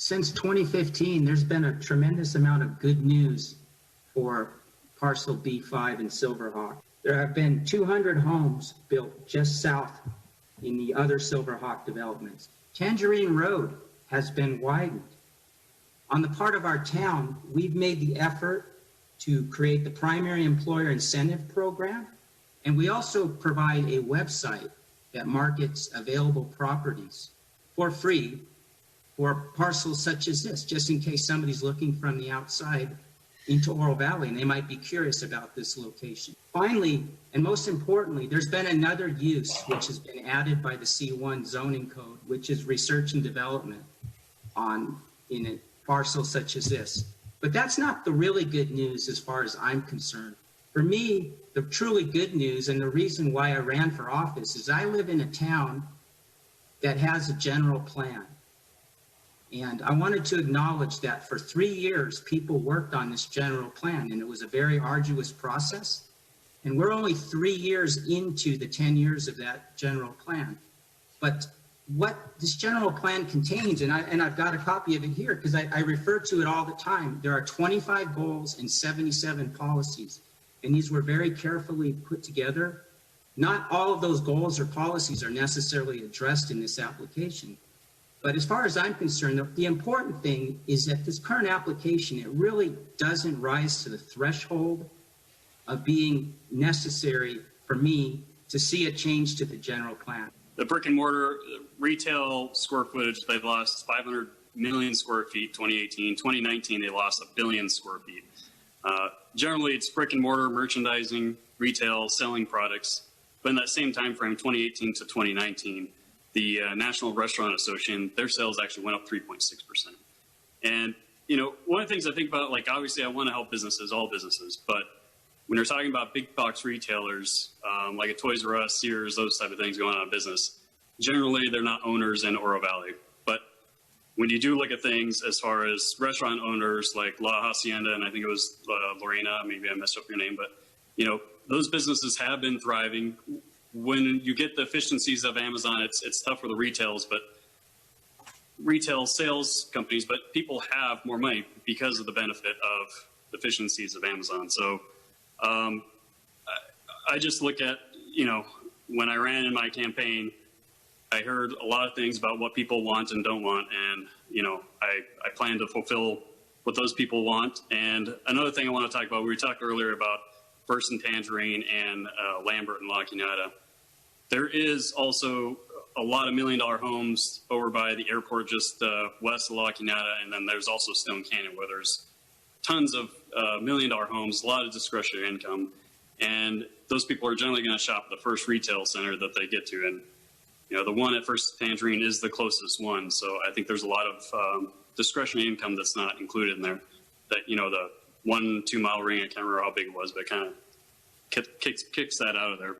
Since 2015, there's been a tremendous amount of good news for Parcel B5 and Silverhawk. There have been 200 homes built just south in the other Silverhawk developments. Tangerine Road has been widened. On the part of our town, we've made the effort to create the primary employer incentive program, and we also provide a website that markets available properties for free for parcels such as this, just in case somebody's looking from the outside into Oro Valley and they might be curious about this location. Finally, and most importantly, there's been another use which has been added by the C1 zoning code, which is research and development in a parcel such as this. But that's not the really good news as far as I'm concerned. For me, the truly good news and the reason why I ran for office is I live in a town that has a general plan. And I wanted to acknowledge that for 3 years, people worked on this general plan, and it was a very arduous process. And we're only 3 years into the 10 years of that general plan. But what this general plan contains, and I've got a copy of it here because I refer to it all the time, there are 25 goals and 77 policies. And these were very carefully put together. Not all of those goals or policies are necessarily addressed in this application. But as far as I'm concerned, the important thing is that this current application, it really doesn't rise to the threshold of being necessary for me to see a change to the general plan. The brick and mortar retail square footage, they've lost 500 million square feet 2018. 2019, they lost 1 billion square feet. Generally, it's brick and mortar, merchandising, retail, selling products. But in that same time frame, 2018 to 2019, the National Restaurant Association, their sales actually went up 3.6%. And, you know, one of the things I think about, like, obviously I want to help businesses, all businesses, but when you're talking about big box retailers, like a Toys R Us, Sears, those type of things going out of business, generally they're not owners in Oro Valley. But when you do look at things as far as restaurant owners like La Hacienda, and I think it was Lorena, maybe I messed up your name, but, you know, those businesses have been thriving. When you get the efficiencies of Amazon, it's tough for the retail sales companies, but people have more money because of the benefit of the efficiencies of Amazon. So I just look at, you know, when I ran in my campaign, I heard a lot of things about what people want and don't want. And, you know, I plan to fulfill what those people want. And another thing I want to talk about, we talked earlier about First and Tangerine and Lambert and La Cunada. There is also a lot of $1 million homes over by the airport just west of La Cunada, and then there's also Stone Canyon where there's tons of $1 million homes, a lot of discretionary income, and those people are generally going to shop at the first retail center that they get to. And you know, the one at First Tangerine is the closest one, so I think there's a lot of discretionary income that's not included in there. That, you know, the 1-2 mile ring, I can't remember how big it was, but it kind of kicks that out of there.